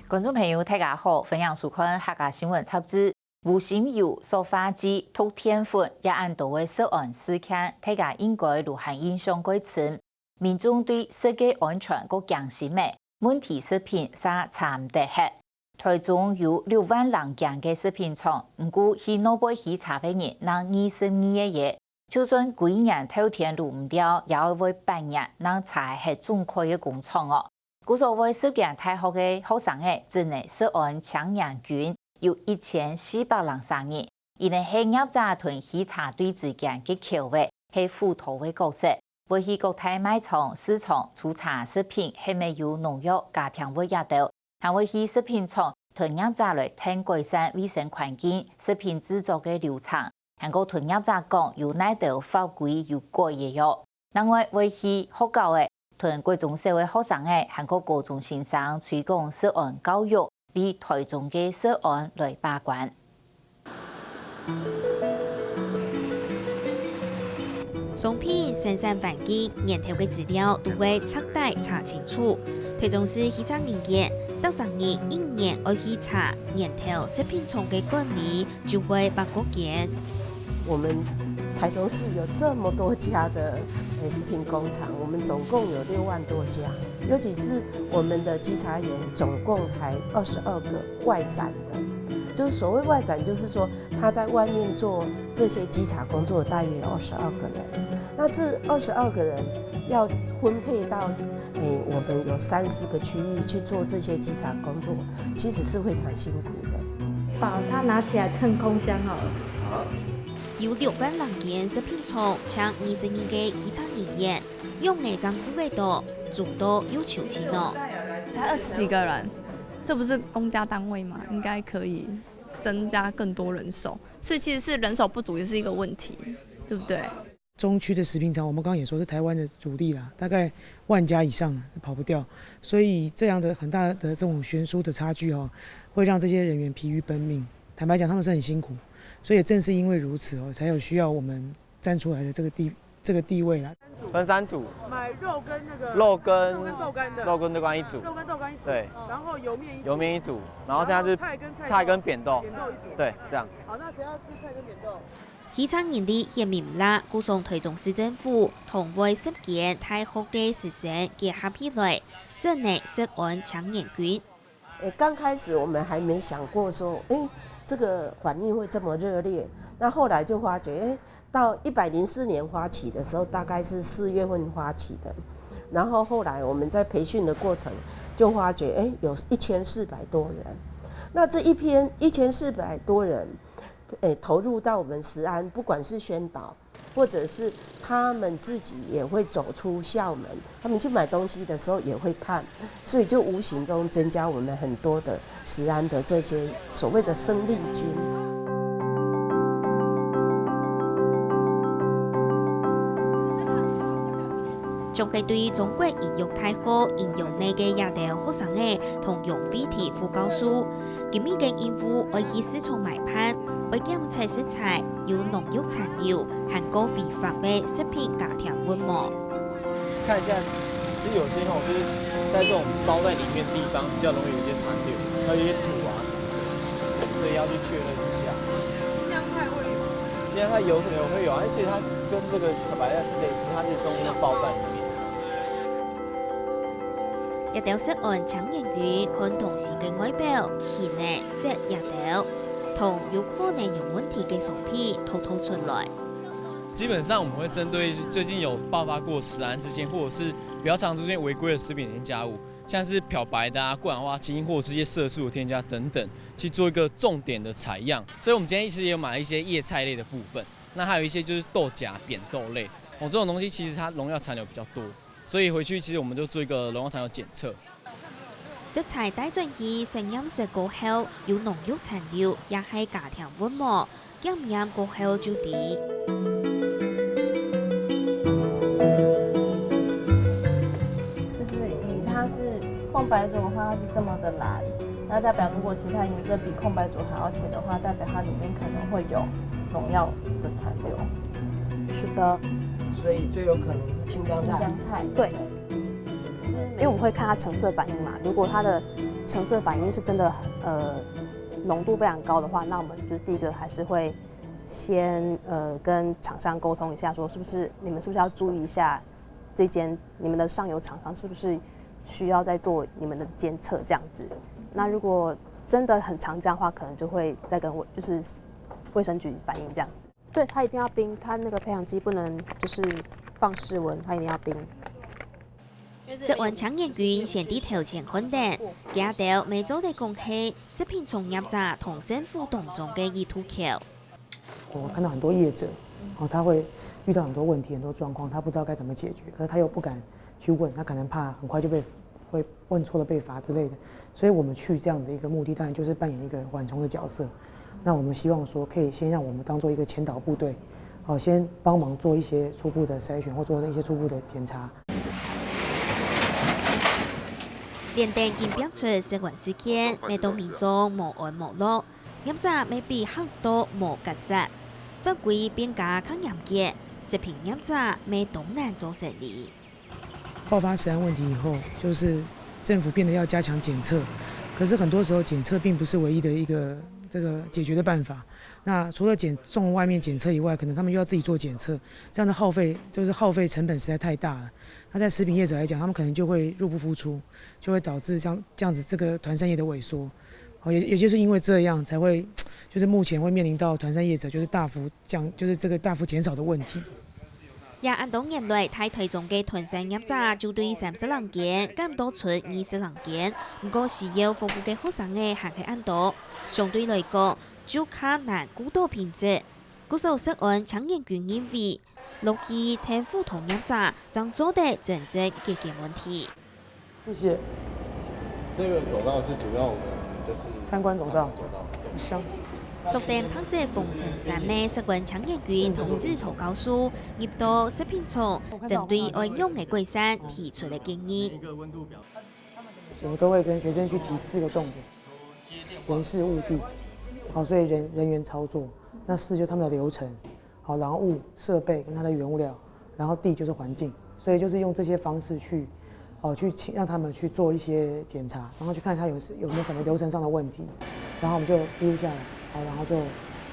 观众朋友，大家好，分享收看客家新闻插枝。无形油、塑化剂、脱天粉，也按多位涉案事件，大家应该如何影响规程？民众对设计安全和强心咩问题食品啥查唔得hết。台中有6万人强嘅食品厂，唔过去诺贝去查嘅人，能22夜，就算几年头天录唔掉，也会半年能查系中科嘅工厂哦。故所谓实践大学嘅学生诶，只能涉案抢人群有1400人上亿，因为系业者同稽查队之间嘅桥位系辅导嘅角色，为去各大卖场、市场出查食品系咪有农药、家庭卫也到，还会去食品厂同业者来听改善卫生环境、食品制作嘅流程，还个同业者讲有哪道法规有改嘅哟。另外会去学校嘅。同各种社会学生诶，韩国高中先生推广涉案教育，比台中嘅涉案来把关。商品生产环境、源头嘅资料都会彻底查清楚。台中市稽查人员到上年一年要稽查源头食品厂嘅管理，就会把国检。我们台中市有这么多家的食品工厂，我们总共有6万多家，尤其是我们的稽查员总共才22个外展的，就是所谓外展，就是说他在外面做这些稽查工作，大约有22个人。那这22个人要分配到我们有3、4个区域去做这些稽查工作，其实是非常辛苦的。把它拿起来称空箱好了。好。有6万人间食品厂，请22个稽查人员，用内脏库嘅多，做到要求钱哦。才20几个人，这不是公家单位吗？应该可以增加更多人手，所以其实是人手不足也是一个问题，对不对？中区的食品厂，我们刚刚也说是台湾的主力啦，大概10000家以上是跑不掉，所以这样的很大的这种悬殊的差距哦，会让这些人员疲于奔命。坦白讲，他们是很辛苦。所以也正是因为如此哦，才有需要我们站出来的这个地位啦。分3组，买肉跟那个肉跟豆干的，肉跟豆干1组，肉跟豆干1组，对，然后油面1组，然后现在是菜跟扁豆1组，对，这样。好，那谁要吃菜跟扁豆？稽查人力也明啦，故送台中市政府同为10间大學嘅師生結合起來，真係涉案搶人群。剛開始我們還沒想過說，這個反應會這麼熱烈。那後來就發覺，到104年發起的時候，大概是4月份發起的。然後後來我們在培訓的過程就發覺，有1400多人。那這1400多人，投入到我們食安，不管是宣導，或者是他們自己也會走出校門，他們去買東西的時候也會看，所以就無形中增加我們很多的食安的這些所謂的生力軍。仲係對中國醫藥大學應用呢嘅亞大學生嘅同用飛題副教授，今年嘅應付愛去市場買盤，為檢測食材有農藥殘留，含個違法嘅食品家庭溫膜。看一下，其實有些就是在這種包在裡面地方比較容易有一些殘留，還有一些土啊什麼的，所以要去確認一下。新疆菜會有？新疆菜有可能會有，而且它跟這個小白菜是類似，它是中間包在裡面。一條涉案搶人群，看同時嘅外表，顯呢涉一條，同有可能有問題嘅商品偷出來。基本上我們會針對最近有爆發過食安事件，或者是比較常出現違規的食品添加物，像是漂白的啊、過氧化氫或者是一些色素的添加等等，去做一個重點的採樣。所以我們今天其實也有買了一些葉菜類的部分，那還有一些就是豆莢、扁豆類，這種東西其實它農藥殘留比較多。所以回去其實我們就做一個農藥殘留檢測。食材帶進去實驗室過後，有農藥殘留，也係家庭溫膜，檢驗過後就知。就是以它是空白组的話，它是這麼的藍，那代表如果其他顏色比空白組還要淺的話，代表它裡面可能會有農藥的殘留。是的。所以最有可能是青江菜。青江菜，对，是因为我们会看它成色反应嘛，如果它的橙色反应是真的浓度非常高的话，那我们就是第一个还是会先跟厂商沟通一下，说你们是不是要注意一下这间你们的上游厂商是不是需要再做你们的监测这样子。那如果真的很常这样的话，可能就会再跟就是卫生局反映这样子。对，它一定要冰，它那个培养基不能就是放室温，它一定要冰。食安抢验员先啲頭前肯定，見到每組的公司食品從業者同政府當中嘅意圖橋。我看到很多業者，他會遇到很多問題、很多狀況，他不知道該怎麼解決，可是他又不敢去問，他可能怕很快就會問錯了被罰之類的。所以我們去這樣的一個目的，當然就是扮演一個緩衝的角色。那我們希望說，可以先讓我們當做一個前導部隊，先幫忙做一些初步的篩選或做一些初步的檢查。連帶經表出食安事件，未到民眾無安無樂，業者未必很多無格實，法規變加更嚴格，食品業者未都難做生意。爆發食安問題以後，就是政府變得要加強檢測，可是很多時候檢測並不是唯一的一個這個解決的辦法。那除了送外面檢測以外，可能他們又要自己做檢測，這樣的耗費成本實在太大了。那在食品業者來講，他們可能就會入不敷出，就會導致像這樣子這個團膳業的萎縮。也就是因為這樣，才會就是目前會面臨到團膳業者就是這個大幅減少的問題。也按多年來，太推中嘅團膳業者就對30人間減多出20人間，不過需要服務嘅學生嘅還係按多，相對來講就較難顧到品質。故受食安搶驗員認為，落去天賦同業者將做得真正解決問題。謝謝。這個走道是主要我們就是參觀走道，香。昨天拍攝鳳城3名食安搶驗員同志投稿書，業到食品廠針對愛用嘅規範提出了建議。我都會跟學生去提4個重點：人事物地，所以人員操作；那事就是他們的流程，然後物設備跟它的原物料，然後地就是環境。所以就是用這些方式去讓他們去做一些檢查，然後去看他有沒有什麼流程上的問題，然後我們就記錄下來。然後就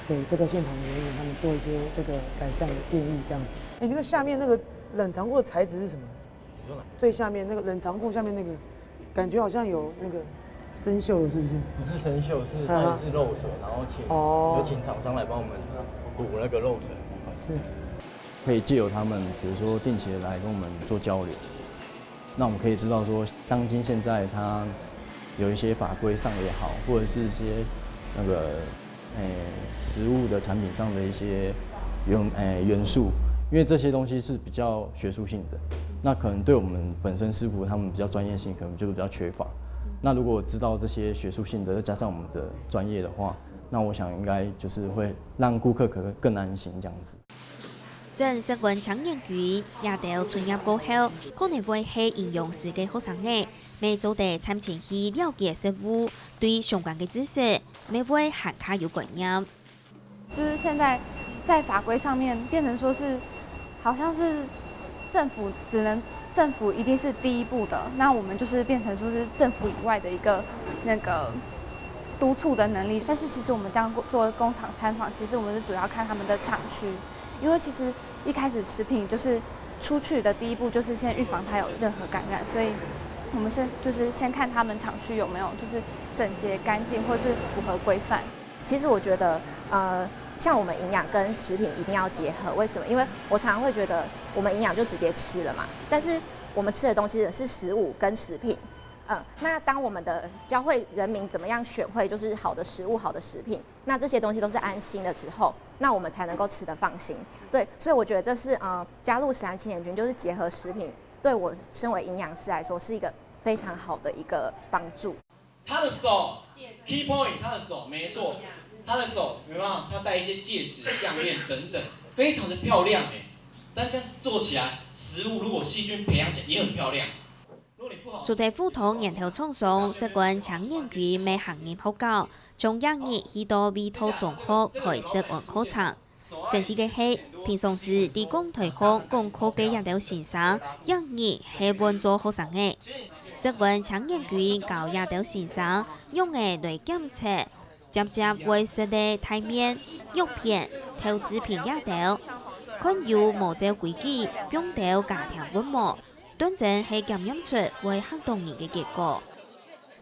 給這個現場的人員他們做一些這個改善的建議，這樣子。那個下面那個冷藏庫的材質是什麼？你說哪？最下面那個冷藏庫下面那個，感覺好像有那個生鏽的，是不是？不是生鏽，它是漏水，然後請廠商來幫我們補那個漏水。是。可以借由他們，比如說定期的來跟我們做交流，那我們可以知道說，當今現在它有一些法規上也好，或者是一些那個食物的產品上的一些元素，因為這些東西是比較學術性的，那可能對我們本身師傅他們比較專業性，可能就比較缺乏。那如果知道這些學術性的，再加上我們的專業的話，那我想應該就是會讓顧客可能更安心這樣子。正食安搶驗員也到進入過後，可能會係應用時嘅學生嘅，未做得參前去了解食物，對相關嘅知識，未會還卡有觀念。就是現在在法規上面變成說是，好像是政府一定是第一步的，那我們就是變成說是政府以外的一個那個督促的能力。但是其實我們當做工廠參訪，其實我們是主要看他們的廠區。因為其實一開始食品就是出去的第一步，就是先預防它有任何感染，所以我們就是先看他們廠區有沒有就是整潔乾淨，或是符合規範。其實我覺得，像我們營養跟食品一定要結合。為什麼？因為我常常會覺得我們營養就直接吃了嘛，但是我們吃的東西是食物跟食品。那當我們的教會人民怎麼樣選會就是好的食物、好的食品，那這些東西都是安心的之後，那我們才能夠吃得放心。對，所以我覺得這是加入食安青年軍，就是結合食品，對我身為營養師來說是一個非常好的一個幫助。他的手 ，key point， 他的手沒錯，他的手有沒有？他戴一些戒指、項鏈等等，非常的漂亮哎。但這樣做起來，食物如果細菌培養起來也很漂亮。主題副同研頭創上，食安搶驗員未行業報告，從1日起到味道中學開食安課程。甚至嘅係平常時啲講台學講課嘅研頭先生，1日係換做學生嘅。食品检验局到亚头先生用的来检测，接接为食的台面、药片、投资品亚头，看有无照规矩，并到家庭温模，端正系检验出为行动人的结果。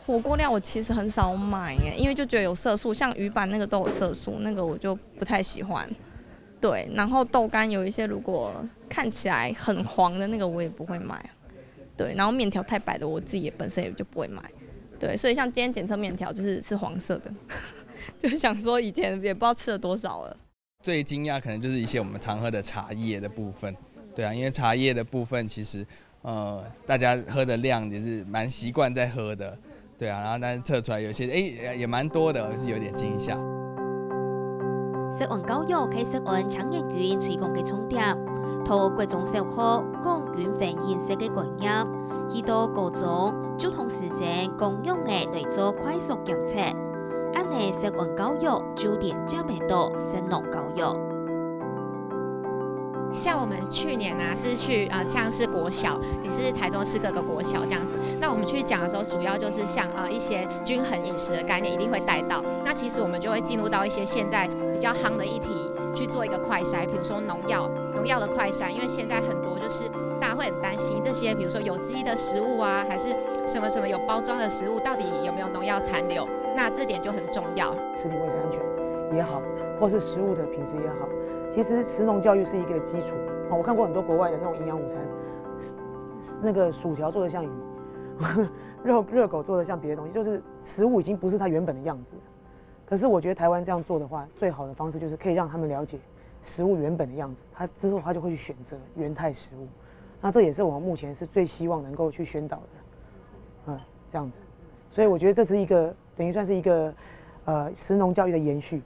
火锅料我其实很少买耶，因为就觉得有色素，像鱼板那个都有色素，那个我就不太喜欢。对，然后豆干有一些如果看起来很黄的那个我也不会买。对，然后面条太白的我自己也本身也就不会买。对，所以像今天检测面条是黄色的，就想说以前也不知道吃了多少了。最惊讶可能就是一些我们常喝的茶叶的部分，对啊，因为茶叶的部分其实大家喝的量也是蛮习惯在喝的，对啊，然后但是测出来有些也蛮多的，是有点惊吓。食安教育系食安检验局推广嘅重点，透各种小学讲均衡饮食嘅概念，去到高中就同时间共用嘅来做快速检测，安尼食安教育就连接唔到食农教育。像我们去年是去像是国小，也是台中市各个国小这样子。那我们去讲的时候，主要就是像一些均衡饮食的概念一定会带到。那其实我们就会进入到一些现在比较夯的议题去做一个快筛，比如说农药的快筛，因为现在很多就是大家会很担心这些，比如说有机的食物还是什么什么有包装的食物，到底有没有农药残留？那这点就很重要。食品卫生安全也好，或是食物的品质也好。其实食农教育是一个基础。我看过很多国外的那种营养午餐，那个薯条做的像鱼，热狗做的像别的东西，就是食物已经不是它原本的样子。可是我觉得台湾这样做的话，最好的方式就是可以让他们了解食物原本的样子，之后他就会去选择原态食物。那这也是我们目前是最希望能够去宣导的，这样子。所以我觉得这是一个等于算是一个食农教育的延续。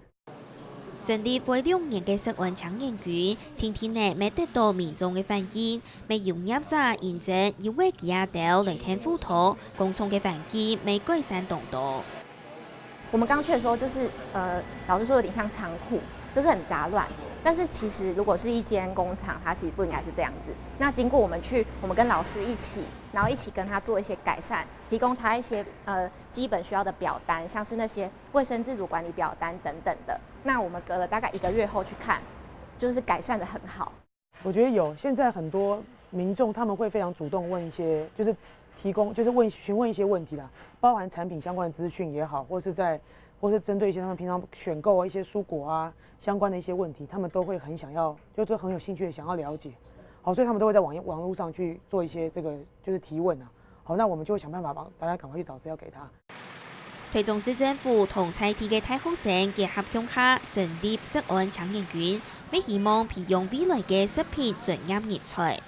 成立为2年嘅食安检验局，天天呢未得到民众嘅反映，未有业者認證要為其他島來聽輔導，公眾嘅環境未改善當多。我们刚去的时候，就是老实说有点像仓库，就是很杂乱。但是其实如果是一间工厂，它其实不应该是这样子。那经过我们跟老师一起，然后一起跟他做一些改善，提供他一些基本需要的表单，像是那些卫生自主管理表单等等的。那我们隔了大概1个月后去看，就是改善得很好。我觉得有，现在很多民众他们会非常主动问一些，就是询问一些问题啦，包含产品相关的资讯也好，或是针对一些他们平常选购一些蔬果相关的一些问题，他们都会很想要，就很有兴趣的想要了解。好，所以他们都会在网络上去做一些这个就是提问好，那我们就会想办法帮大家赶快去找资料给他。台中市政府同在地嘅大學生結合向下成立食安檢驗局，未希望培養未來嘅食品專業人才。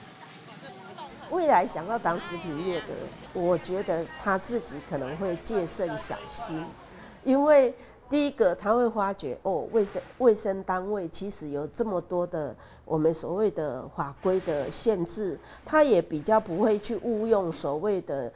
未来想要当食品业的，我觉得他自己可能会戒慎小心，因为第一个他会发觉卫生单位其实有这么多的我们所谓的法规的限制，他也比较不会去误用所谓的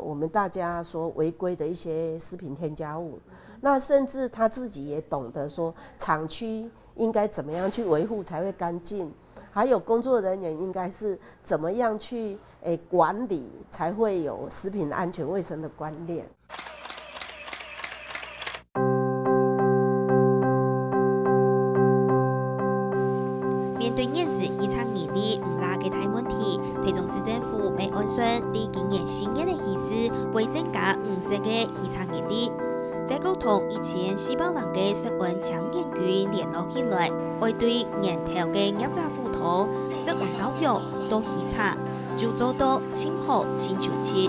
我们大家说违规的一些食品添加物，那甚至他自己也懂得说厂区应该怎么样去维护才会干净。还有工作人员应该是怎么样去管理，才会有食品安全卫生的观念。面对现实渔場業力唔拉嘅大問題，台中市政府未按順對今年新嘅漁師會增加50嘅漁場業力。再溝通1400人嘅食安檢驗局聯絡起來，會對源頭嘅業者輔導食安教育到漁場，就做到清好清楚切。